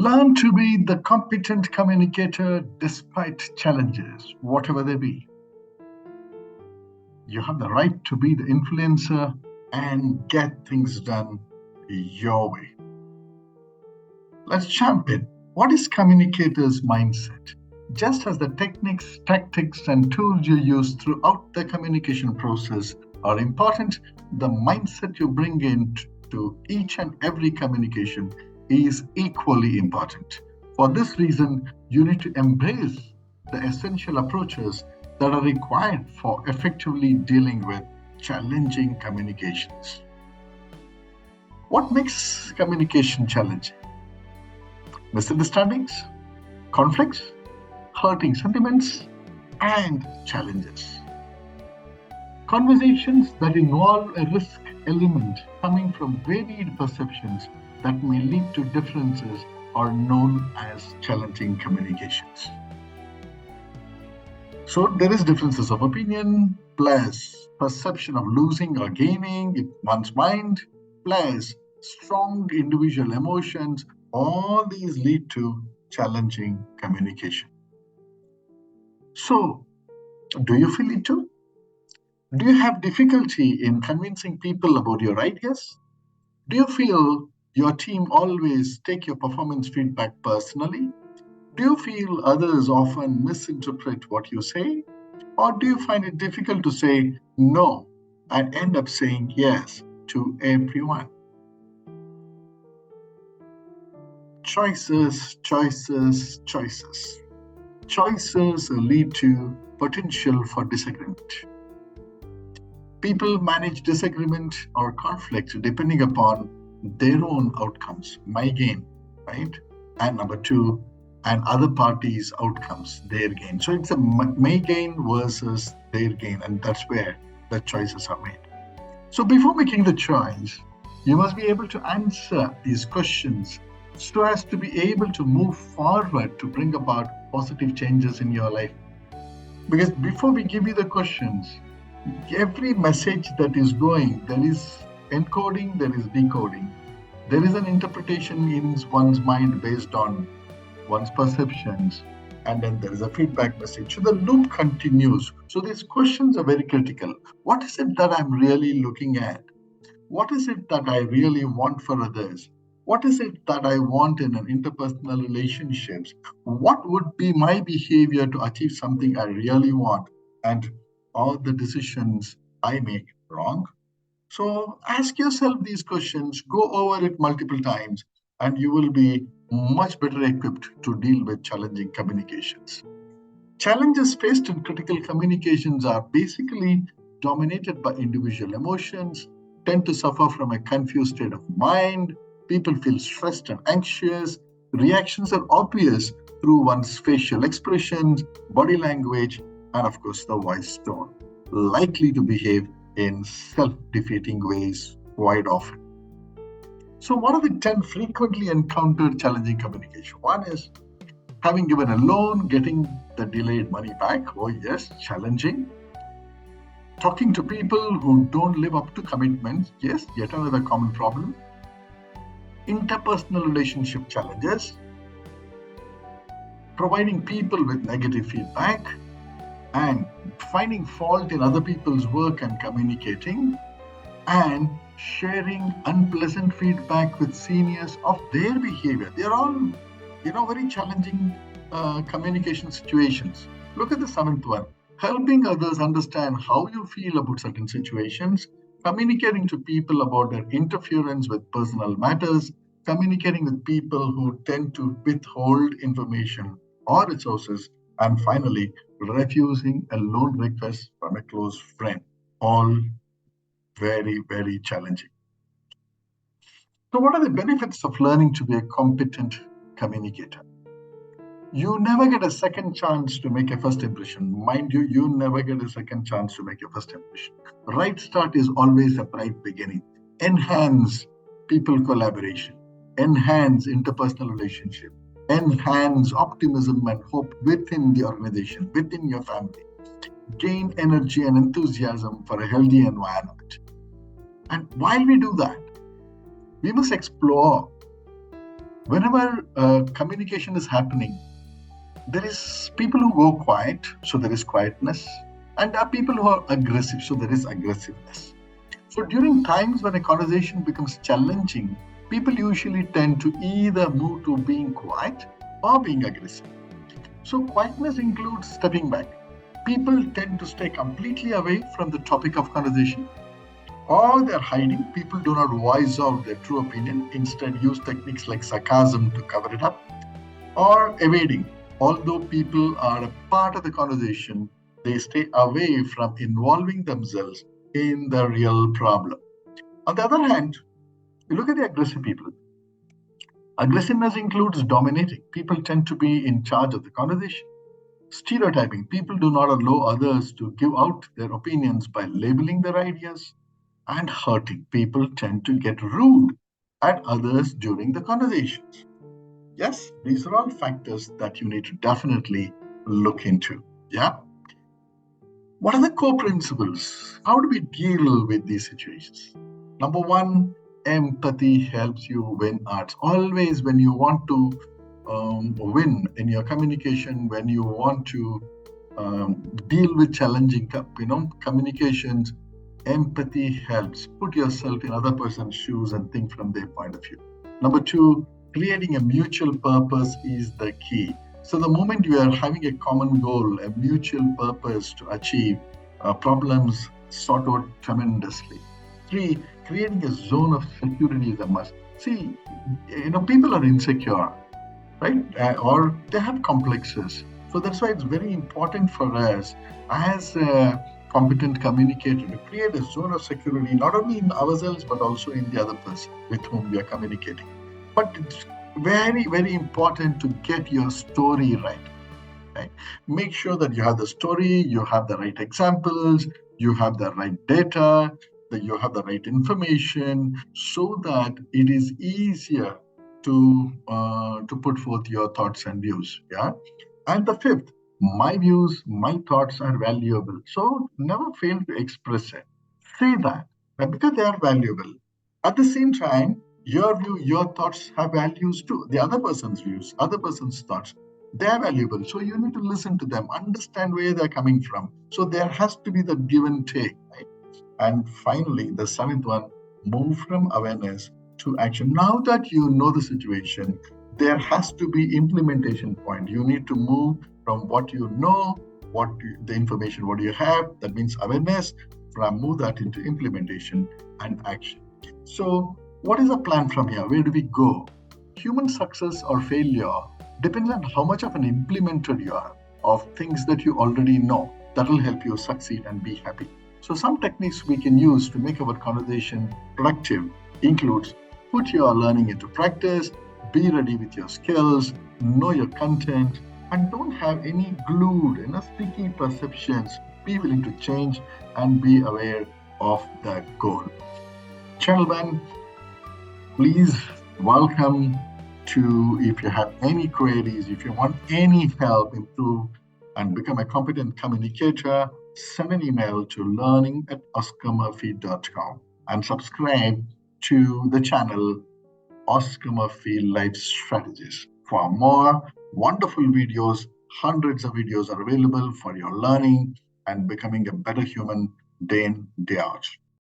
Learn to be the competent communicator despite challenges, whatever they be. You have the right to be the influencer and get things done your way. Let's jump in. What is communicator's mindset? Just as the techniques, tactics, and tools you use throughout the communication process are important, the mindset you bring in to each and every communication is equally important. For this reason, you need to embrace the essential approaches that are required for effectively dealing with challenging communications. What makes communication challenging? Misunderstandings, conflicts, hurting sentiments, and challenges. Conversations that involve a risk element coming from varied perceptions that may lead to differences are known as challenging communications. So there is differences of opinion, plus perception of losing or gaining in one's mind, plus strong individual emotions. All these lead to challenging communication. So, do you feel it too? Do you have difficulty in convincing people about your ideas? Do you feel your team always take your performance feedback personally? Do you feel others often misinterpret what you say? Or do you find it difficult to say no and end up saying yes to everyone? Choices, choices, choices. Choices lead to potential for disagreement. People manage disagreement or conflict depending upon their own outcomes, my gain, right? And number two, and other parties' outcomes, their gain. So it's a my gain versus their gain, and that's where the choices are made. So before making the choice, you must be able to answer these questions so as to be able to move forward to bring about positive changes in your life. Because before we give you the questions, every message that is going, there is encoding, there is decoding. There is an interpretation in one's mind based on one's perceptions, and then there is a feedback message. So the loop continues. So these questions are very critical. What is it that I'm really looking at? What is it that I really want for others? What is it that I want in an interpersonal relationships? What would be my behavior to achieve something I really want? And are the decisions I make wrong? So ask yourself these questions, go over it multiple times, and you will be much better equipped to deal with challenging communications. Challenges faced in critical communications are basically dominated by individual emotions, tend to suffer from a confused state of mind. People feel stressed and anxious. Reactions are obvious through one's facial expressions, body language, and of course the voice tone, likely to behave in self-defeating ways quite often. So what are the 10 frequently encountered challenging communication? One is having given a loan, getting the delayed money back. Oh yes, challenging. Talking to people who don't live up to commitments. Yes, yet another common problem. Interpersonal relationship challenges. Providing people with negative feedback. And finding fault in other people's work and communicating. And sharing unpleasant feedback with seniors of their behavior. They're all, very challenging communication situations. Look at the seventh one. Helping others understand how you feel about certain situations, communicating to people about their interference with personal matters, communicating with people who tend to withhold information or resources, and finally, refusing a loan request from a close friend. All very, very challenging. So what are the benefits of learning to be a competent communicator? You never get a second chance to make a first impression. Mind you, you never get a second chance to make a first impression. Right start is always a bright beginning. Enhance people collaboration. Enhance interpersonal relationship. Enhance optimism and hope within the organization, within your family. Gain energy and enthusiasm for a healthy environment. And while we do that, we must explore Whenever communication is happening, there is people who go quiet, so there is quietness, and there are people who are aggressive, so there is aggressiveness. So during times when a conversation becomes challenging, people usually tend to either move to being quiet or being aggressive. So quietness includes stepping back. People tend to stay completely away from the topic of conversation, or they're hiding. People do not voice out their true opinion, instead use techniques like sarcasm to cover it up, or evading. Although people are a part of the conversation, they stay away from involving themselves in the real problem. On the other hand, you look at the aggressive people. Aggressiveness includes dominating. People tend to be in charge of the conversation. Stereotyping. People do not allow others to give out their opinions by labeling their ideas. And hurting. People tend to get rude at others during the conversations. Yes, these are all factors that you need to definitely look into. Yeah. What are the core principles? How do we deal with these situations? Number one, empathy helps you win arts. Always, when you want to win in your communication, when you want to deal with challenging, communications, empathy helps. Put yourself in other person's shoes and think from their point of view. Number two, creating a mutual purpose is the key. So the moment you are having a common goal, a mutual purpose to achieve, problems sort out tremendously. Three, creating a zone of security is a must. See, people are insecure, right? Or they have complexes. So that's why it's very important for us as a competent communicator to create a zone of security, not only in ourselves, but also in the other person with whom we are communicating. But it's very, very important to get your story right. Right? Make sure that you have the story, you have the right examples, you have the right data, that you have the right information, so that it is easier to put forth your thoughts and views. Yeah. And the fifth, my views, my thoughts are valuable. So never fail to express it. Say that because they are valuable. At the same time, your view, your thoughts have values too. The other person's views, other person's thoughts, they're valuable. So you need to listen to them, understand where they're coming from. So there has to be the give and take, right? And finally, the seventh one, move from awareness to action. Now that you know the situation, there has to be implementation point. You need to move from what you know, the information, what you have, that means awareness, from move that into implementation and action. So what is the plan from here? Where do we go? Human success or failure depends on how much of an implementer you are of things that you already know. That will help you succeed and be happy. So some techniques we can use to make our conversation productive includes put your learning into practice, be ready with your skills, know your content, and don't have any glued, sticky perceptions. Be willing to change and be aware of the goal. Gentlemen, please welcome to, if you have any queries, if you want any help improve and become a competent communicator, send an email to learning@oscarmurphy.com and subscribe to the channel Oscar Murphy Life Strategies. For more wonderful videos, hundreds of videos are available for your learning and becoming a better human day in, day out.